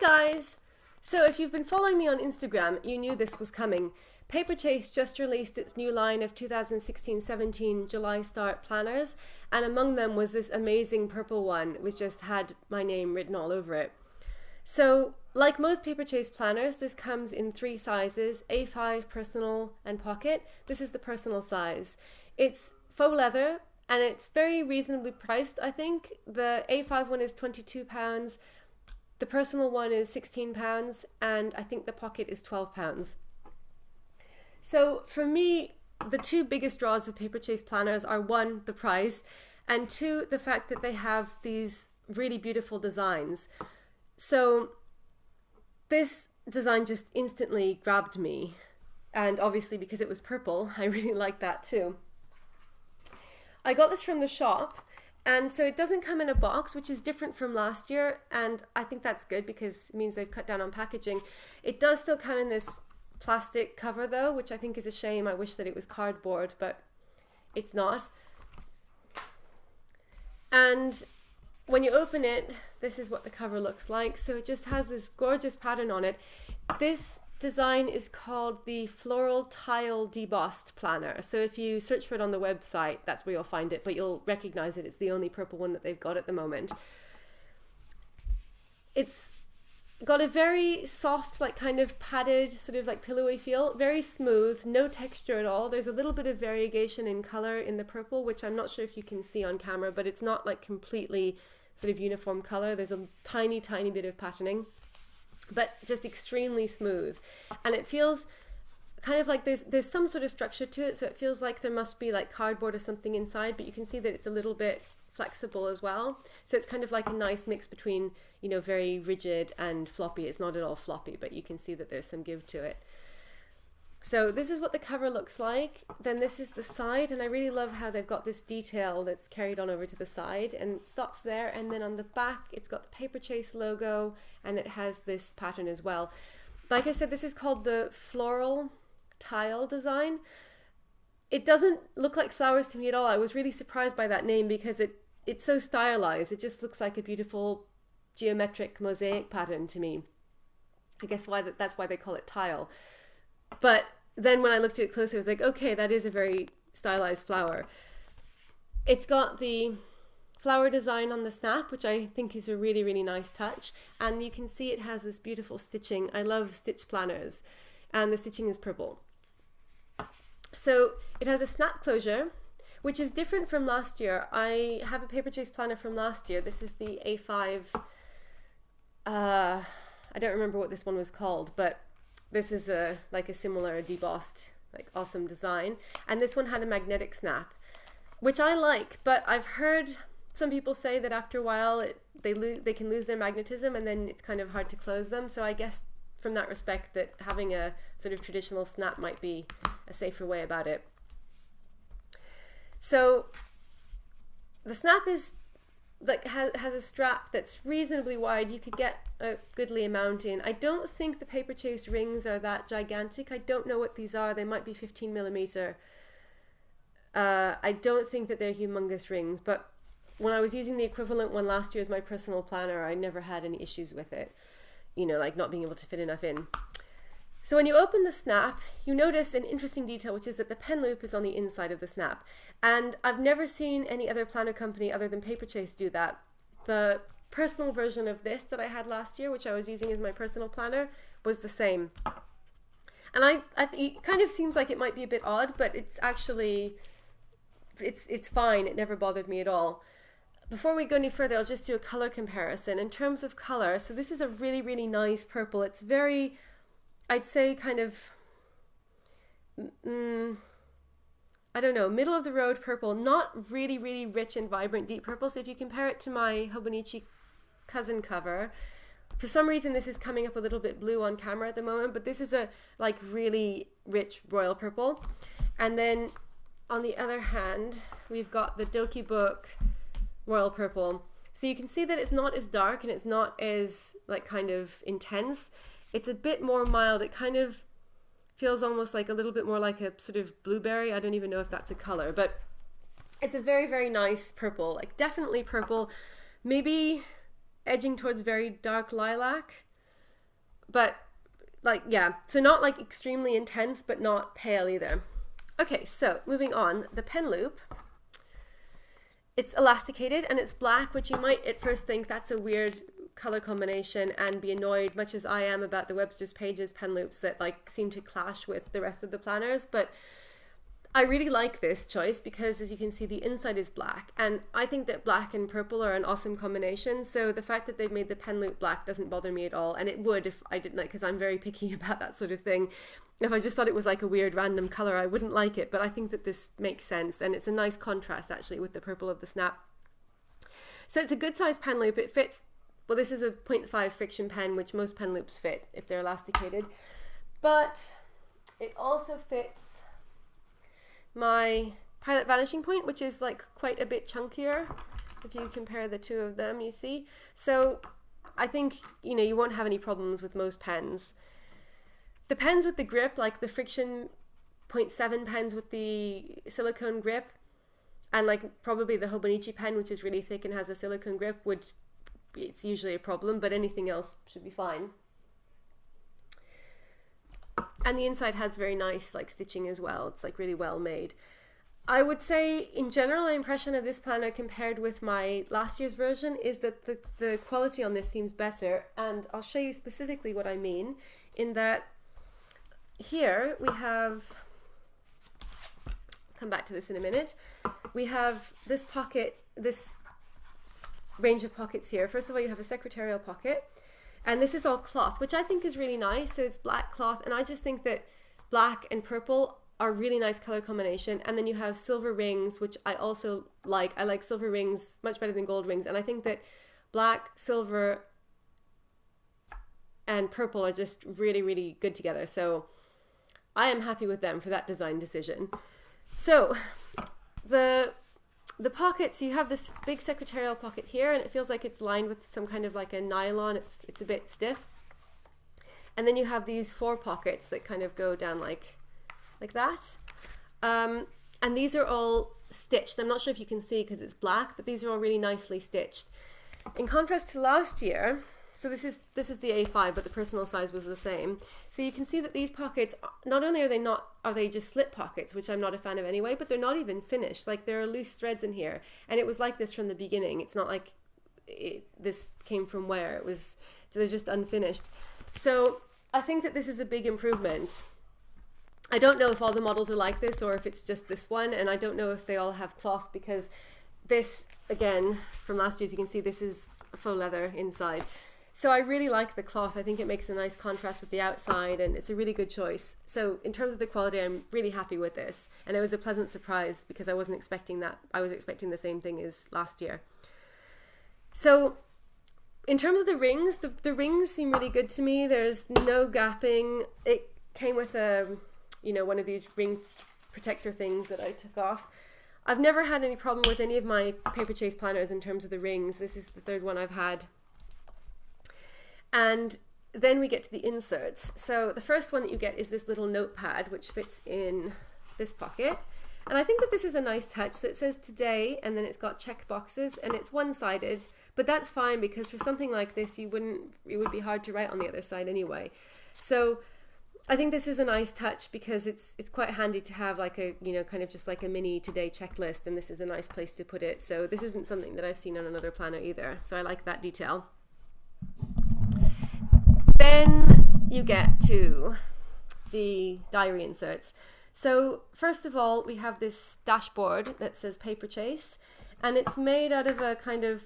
guys! So if you've been following me on Instagram, you knew this was coming. Paperchase just released its new line of 2016-17 July start planners, and among them was this amazing purple one which just had my name written all over it. So like most Paperchase planners, this comes in three sizes: A5, personal and pocket. This is the personal size. It's faux leather and it's very reasonably priced, I think. The A5 one is £22, the personal one is £16, and I think the pocket is £12. So for me, the two biggest draws of Paperchase planners are one, the price, and two, the fact that they have these really beautiful designs. So this design just instantly grabbed me, and obviously because it was purple, I really like that too. I got this from the shop, and so it doesn't come in a box, which is different from last year, and I think that's good because it means they've cut down on packaging. It does still come in this plastic cover though, which I think is a shame. I wish that it was cardboard, but it's not. And when you open it, this is what the cover looks like. So it just has this gorgeous pattern on it. This design is called the Floral Tile Debossed Planner. So if you search for it on the website, that's where you'll find it, but you'll recognize it. It's the only purple one that they've got at the moment. It's got a very soft, like kind of padded, sort of like pillowy feel, very smooth, no texture at all. There's a little bit of variegation in color in the purple, which I'm not sure if you can see on camera, but it's not like completely sort of uniform color. There's a tiny bit of patterning, but just extremely smooth. And it feels kind of like there's some sort of structure to it, so it feels like there must be like cardboard or something inside, but you can see that it's a little bit flexible as well. So it's kind of like a nice mix between, you know, very rigid and floppy. It's not at all floppy, but you can see that there's some give to it. So this is what the cover looks like. Then this is the side, and I really love how they've got this detail that's carried on over to the side and it stops there, and then on the back it's got the Paperchase logo and it has this pattern as well. Like I said, this is called the Floral Tile design. It doesn't look like flowers to me at all. I was really surprised by that name because it's so stylized. It just looks like a beautiful geometric mosaic pattern to me. I guess that's why they call it tile. But then when I looked at it closer, I was like, okay, that is a very stylized flower. It's got the flower design on the snap, which I think is a really nice touch. And you can see it has this beautiful stitching. I love stitch planners, and the stitching is purple. So it has a snap closure, which is different from last year. I have a Paperchase planner from last year. This is the A5. I don't remember what this one was called, but this is like a similar debossed, like awesome design. And this one had a magnetic snap, which I like, but I've heard some people say that after a while they can lose their magnetism and then it's kind of hard to close them. So I guess from that respect that having a sort of traditional snap might be a safer way about it. So the snap is like has a strap that's reasonably wide. You could get a goodly amount in. I don't think the Paperchase rings are that gigantic. I don't know what these are. They might be 15mm. I don't think that they're humongous rings, but when I was using the equivalent one last year as my personal planner, I never had any issues with it, you know, like not being able to fit enough in. So when you open the snap, you notice an interesting detail, which is that the pen loop is on the inside of the snap. And I've never seen any other planner company other than Paperchase do that. The personal version of this that I had last year, which I was using as my personal planner, was the same. And it kind of seems like it might be a bit odd, but it's actually, it's fine. It never bothered me at all. Before we go any further, I'll just do a color comparison. In terms of color, so this is a really nice purple. It's very, I'd say kind of, I don't know, middle of the road purple, not really rich and vibrant deep purple. So if you compare it to my Hobonichi cousin cover, for some reason this is coming up a little bit blue on camera at the moment, but this is a like really rich royal purple. And then on the other hand, we've got the Doki Book royal purple. So you can see that it's not as dark and it's not as like kind of intense. It's a bit more mild. It kind of feels almost like a little bit more like a sort of blueberry. I don't even know if that's a color, but it's a very nice purple, like definitely purple, maybe edging towards very dark lilac. but like, yeah, so not like extremely intense, but not pale either. Okay, so moving on, the pen loop. It's elasticated and it's black, which you might at first think that's a weird color combination and be annoyed, much as I am about the Webster's Pages pen loops that like seem to clash with the rest of the planners. But I really like this choice because, as you can see, the inside is black, and I think that black and purple are an awesome combination. So the fact that they've made the pen loop black doesn't bother me at all, and it would if I didn't, like, because I'm very picky about that sort of thing. If I just thought it was like a weird random color, I wouldn't like it, but I think that this makes sense, and it's a nice contrast actually with the purple of the snap. So it's a good size pen loop. It fits, well, this is a 0.5 friction pen, which most pen loops fit if they're elasticated, but it also fits my Pilot Vanishing Point, which is like quite a bit chunkier if you compare the two of them, you see. So I think, you know, you won't have any problems with most pens. The pens with the grip, like the friction 0.7 pens with the silicone grip, and like probably the Hobonichi pen, which is really thick and has a silicone grip, it's usually a problem, but anything else should be fine. And the inside has very nice like stitching as well. It's like really well made. I would say in general, my impression of this planner compared with my last year's version is that the quality on this seems better, and I'll show you specifically what I mean in that here we have, come back to this in a minute, we have this pocket, this range of pockets here. First of all, you have a secretarial pocket, and this is all cloth, which I think is really nice. So it's black cloth, and I just think that black and purple are really nice color combination. And then you have silver rings, which I also like. I like silver rings much better than gold rings, and I think that black, silver, and purple are just really, really good together. So I am happy with them for that design decision. So the pockets, you have this big secretarial pocket here, and it feels like it's lined with some kind of like a nylon. It's a bit stiff. And then you have these 4 pockets that kind of go down like that. And these are all stitched. I'm not sure if you can see because it's black, but these are all really nicely stitched. In contrast to last year, so this is the A5, but the personal size was the same. So you can see that these pockets, not only are they just slip pockets, which I'm not a fan of anyway, but they're not even finished. Like there are loose threads in here, and it was like this from the beginning. It's not like this came from where it was. So they're just unfinished. So I think that this is a big improvement. I don't know if all the models are like this or if it's just this one, and I don't know if they all have cloth, because this, again, from last year, as you can see, this is faux leather inside. So I really like the cloth. I think it makes a nice contrast with the outside, and it's a really good choice. So in terms of the quality, I'm really happy with this. And it was a pleasant surprise because I wasn't expecting that. I was expecting the same thing as last year. So in terms of the rings, the rings seem really good to me. There's no gapping. It came with a, one of these ring protector things that I took off. I've never had any problem with any of my Paperchase planners in terms of the rings. This is the 3rd one I've had. And then we get to the inserts. So the first one that you get is this little notepad, which fits in this pocket. And I think that this is a nice touch. So it says today, and then it's got check boxes, and it's one-sided, but that's fine because for something like this, it would be hard to write on the other side anyway. So I think this is a nice touch because it's quite handy to have like a, kind of just like a mini today checklist, and this is a nice place to put it. So this isn't something that I've seen on another planner either. So I like that detail. Then you get to the diary inserts. So first of all, we have this dashboard that says Paperchase, and it's made out of a kind of,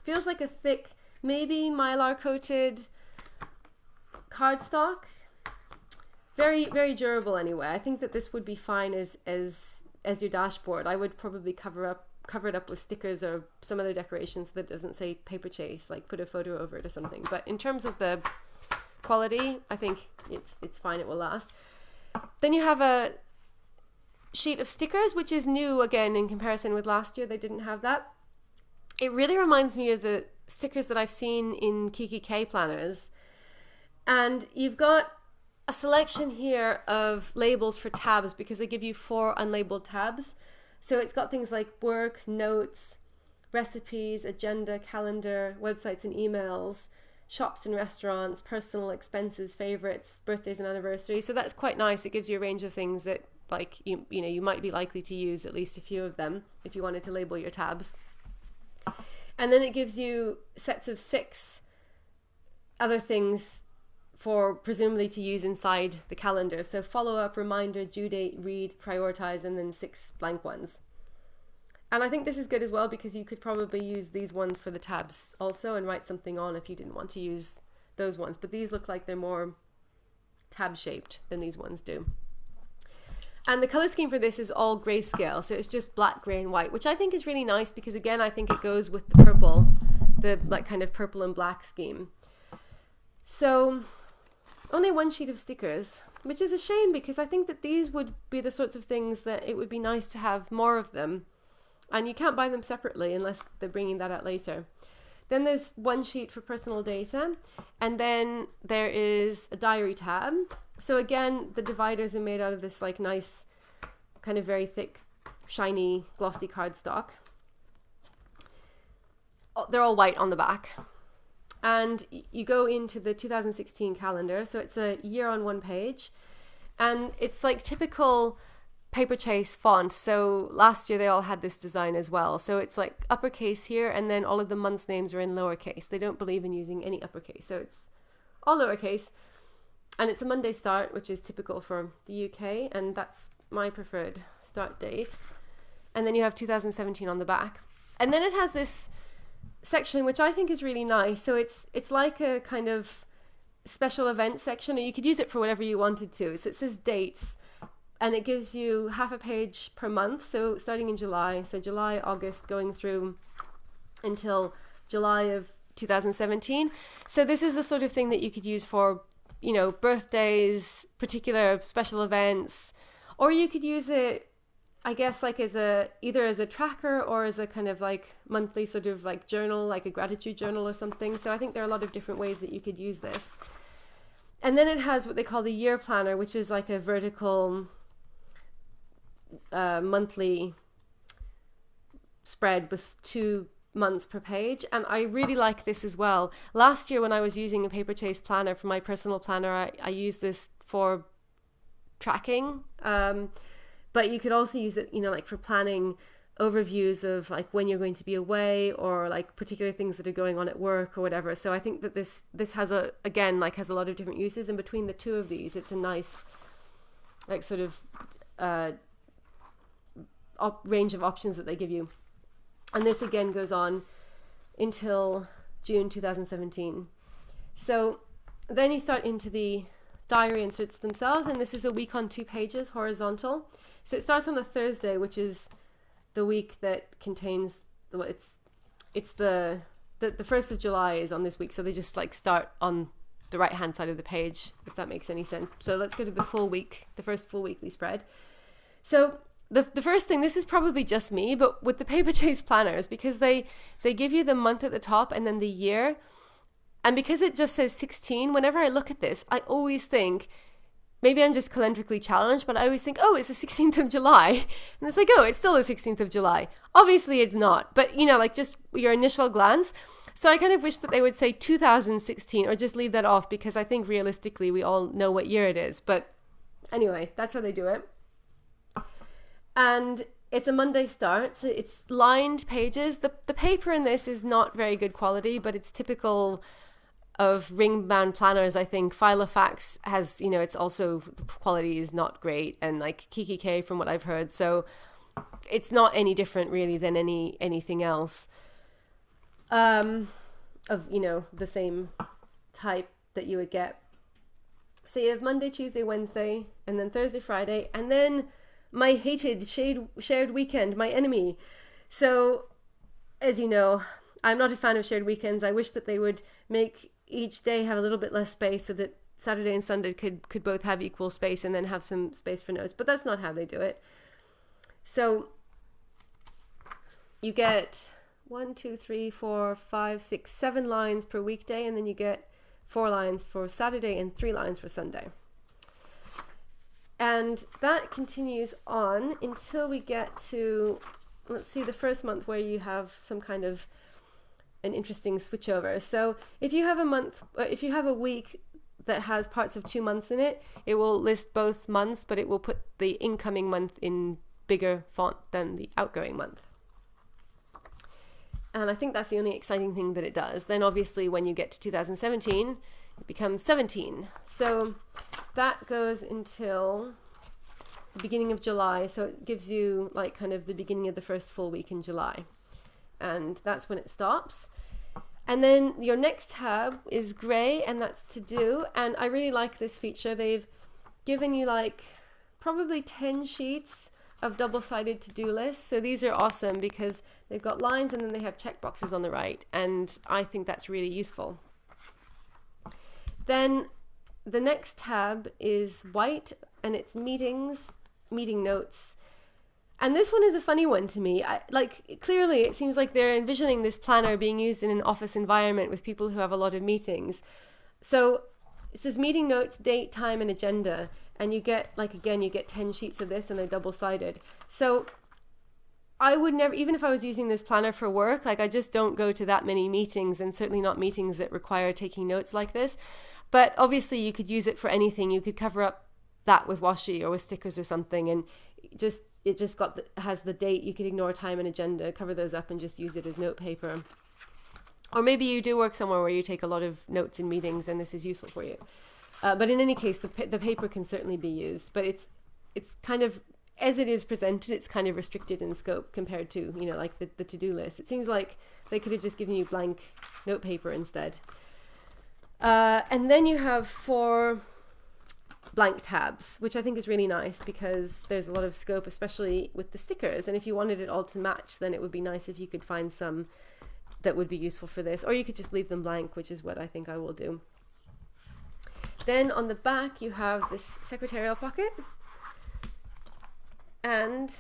feels like a thick, maybe mylar coated cardstock. Very, very durable anyway. I think that this would be fine as your dashboard. I would probably cover it up with stickers or some other decorations that doesn't say Paperchase, like put a photo over it or something. But in terms of the quality, I think it's fine, it will last. Then you have a sheet of stickers, which is new again in comparison with last year. They didn't have that. It really reminds me of the stickers that I've seen in Kiki K planners. And you've got a selection here of labels for tabs because they give you 4 unlabeled tabs. So it's got things like work, notes, recipes, agenda, calendar, websites and emails, shops and restaurants, personal expenses, favorites, birthdays and anniversaries. So that's quite nice. It gives you a range of things that like you know you might be likely to use at least a few of them if you wanted to label your tabs. And then it gives you sets of 6 other things for presumably to use inside the calendar. So follow up, reminder, due date, read, prioritize, and then 6 blank ones. And I think this is good as well because you could probably use these ones for the tabs also and write something on if you didn't want to use those ones. But these look like they're more tab shaped than these ones do. And the color scheme for this is all grayscale. So it's just black, gray, and white, which I think is really nice because again, I think it goes with the purple, the like kind of purple and black scheme. So only 1 sheet of stickers, which is a shame because I think that these would be the sorts of things that it would be nice to have more of them. And you can't buy them separately unless they're bringing that out later. Then there's 1 sheet for personal data. And then there is a diary tab. So again, the dividers are made out of this like nice, kind of very thick, shiny, glossy cardstock. They're all white on the back. And you go into the 2016 calendar. So it's a year on 1 page. And it's like typical Paperchase font. So last year they all had this design as well. So it's like uppercase here, and then all of the months' names are in lowercase. They don't believe in using any uppercase. So it's all lowercase. And it's a Monday start, which is typical for the UK. And that's my preferred start date. And then you have 2017 on the back. And then it has this section, which I think is really nice. So it's like a kind of special event section, or you could use it for whatever you wanted to. So it says dates. And it gives you half a page per month. So starting in July, so July, August, going through until July of 2017. So this is the sort of thing that you could use for, you know, birthdays, particular special events, or you could use it, I guess, like as either as a tracker or as a kind of like monthly sort of like journal, like a gratitude journal or something. So I think there are a lot of different ways that you could use this. And then it has what they call the year planner, which is like a vertical monthly spread with 2 months per page. And I really like this as well. Last year when I was using a Paperchase planner for my personal planner, I used this for tracking, but you could also use it, you know, like for planning overviews of like when you're going to be away or like particular things that are going on at work or whatever. So I think that this has a lot of different uses, and between the 2 of these it's a nice like sort of range of options that they give you. And this again goes on until June 2017. So then you start into the diary inserts themselves, and this is a week on 2 pages, horizontal. So it starts on a Thursday, which is the week that contains, well, it's the 1st of July is on this week, so they just like start on the right hand side of the page, if that makes any sense. So let's go to the full week, the first full weekly spread. So the first thing, this is probably just me, but with the Paperchase planners, because they give you the month at the top and then the year, and because it just says 16, whenever I look at this, I always think, maybe I'm just calendrically challenged, but I always think, oh, it's the 16th of July. And it's like, oh, it's still the 16th of July. Obviously it's not, but you know, like just your initial glance. So I kind of wish that they would say 2016 or just leave that off, because I think realistically we all know what year it is. But anyway, that's how they do it. And it's a Monday start, so it's lined pages. The paper in this is not very good quality, but it's typical of ring-bound planners, I think. Filofax has, you know, it's also, the quality is not great, and like Kiki K from what I've heard. So it's not any different really than anything else of, you know, the same type that you would get. So you have Monday, Tuesday, Wednesday, and then Thursday, Friday, and then my hated shared weekend, my enemy. So, as you know, I'm not a fan of shared weekends. I wish that they would make each day have a little bit less space so that Saturday and Sunday could both have equal space and then have some space for notes. But that's not how they do it. So you get 1, 2, 3, 4, 5, 6, 7 lines per weekday, and then you get 4 lines for Saturday and 3 lines for Sunday. And that continues on until we get to, let's see, the first month where you have some kind of an interesting switchover. So if you have a week that has parts of 2 months in it, it will list both months, but it will put the incoming month in bigger font than the outgoing month. And I think that's the only exciting thing that it does. Then obviously when you get to 2017, it becomes 17. So that goes until the beginning of July. So it gives you like kind of the beginning of the first full week in July. And that's when it stops. And then your next tab is gray, and that's to do. And I really like this feature. They've given you like probably 10 sheets of double-sided to-do lists. So these are awesome because they've got lines and then they have checkboxes on the right. And I think that's really useful. Then the next tab is white, and it's meetings, meeting notes. And this one is a funny one to me. Clearly it seems like they're envisioning this planner being used in an office environment with people who have a lot of meetings. So it's just meeting notes, date, time, and agenda. And you get, like, again, you get 10 sheets of this, and they're double-sided. So I would never, even if I was using this planner for work, like, I just don't go to that many meetings, and certainly not meetings that require taking notes like this. But obviously you could use it for anything. You could cover up that with washi or with stickers or something, and it just has the date. You could ignore time and agenda, cover those up, and just use it as note paper. Or maybe you do work somewhere where you take a lot of notes in meetings, and this is useful for you. But in any case, the paper can certainly be used. But it's kind of, as it is presented, it's kind of restricted in scope compared to, you know, like the to-do list. It seems like they could have just given you blank note paper instead. And then you have 4 blank tabs, which I think is really nice because there's a lot of scope, especially with the stickers. And if you wanted it all to match, then it would be nice if you could find some that would be useful for this, or you could just leave them blank, which is what I think I will do. Then on the back, you have this secretarial pocket, and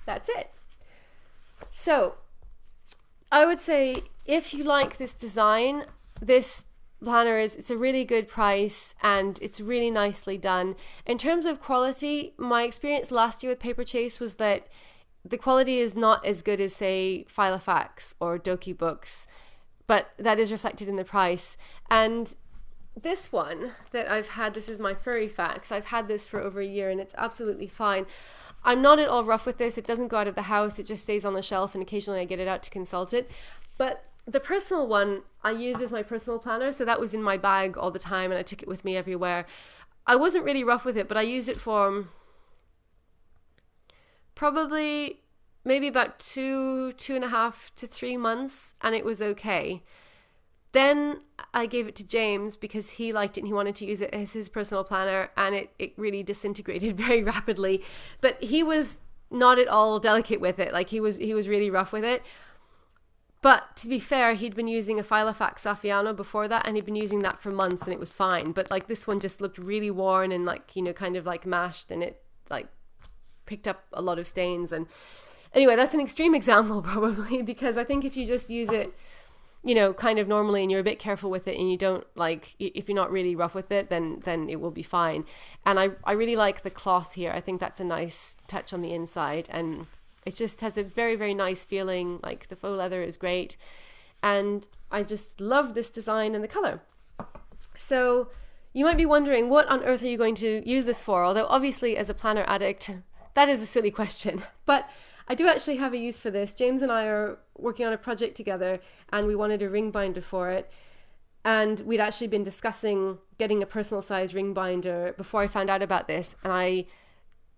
that's it. So I would say if you like this design, this planner it's a really good price, and it's really nicely done. In terms of quality, my experience last year with Paperchase was that the quality is not as good as, say, Filofax or Doki Books, but that is reflected in the price. And this one that I've had, this is my Furry Fax. I've had this for over a year, and it's absolutely fine. I'm not at all rough with this. It doesn't go out of the house. It just stays on the shelf, and occasionally I get it out to consult it. But the personal one I use as my personal planner, so that was in my bag all the time, and I took it with me everywhere. I wasn't really rough with it, but I used it for probably maybe about 2.5 to 3 months, and it was okay. Then I gave it to James because he liked it and he wanted to use it as his personal planner, and it really disintegrated very rapidly. But he was not at all delicate with it. Like he was really rough with it. But to be fair, he'd been using a Filofax Saffiano before that, and he'd been using that for months, and it was fine. But like this one just looked really worn and like, you know, kind of like mashed, and it like picked up a lot of stains. And anyway, that's an extreme example probably, because I think if you just use it, you know, kind of normally, and you're a bit careful with it, and you don't like, if you're not really rough with it, then it will be fine. And I really like the cloth here. I think that's a nice touch on the inside, and it just has a very, very nice feeling. Like the faux leather is great, and I just love this design and the color. So you might be wondering, what on earth are you going to use this for? Although obviously as a planner addict, that is a silly question, but I do actually have a use for this. James and I are working on a project together, and we wanted a ring binder for it. And we'd actually been discussing getting a personal size ring binder before I found out about this. And I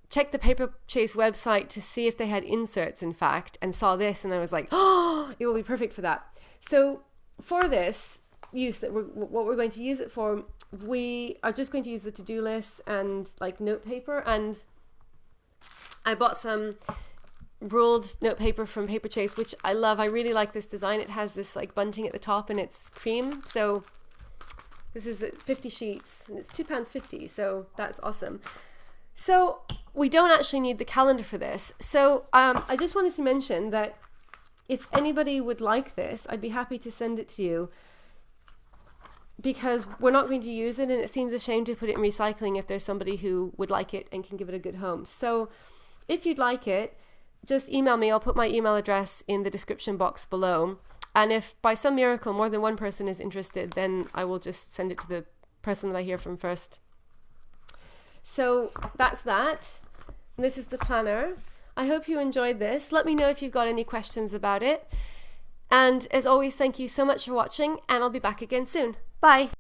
checked the Paperchase website to see if they had inserts, in fact, and saw this, and I was like, oh, it will be perfect for that. So for this use, what we're going to use it for, we are just going to use the to-do list and like note paper. And I bought some ruled note paper from Paperchase, which I love. I really like this design. It has this like bunting at the top, and it's cream. So this is 50 sheets, and it's £2.50. So that's awesome. So we don't actually need the calendar for this. So I just wanted to mention that if anybody would like this, I'd be happy to send it to you, because we're not going to use it, and it seems a shame to put it in recycling if there's somebody who would like it and can give it a good home. So if you'd like it, just email me. I'll put my email address in the description box below. And if by some miracle more than one person is interested, then I will just send it to the person that I hear from first. So that's that. This is the planner. I hope you enjoyed this. Let me know if you've got any questions about it. And as always, thank you so much for watching, and I'll be back again soon. Bye.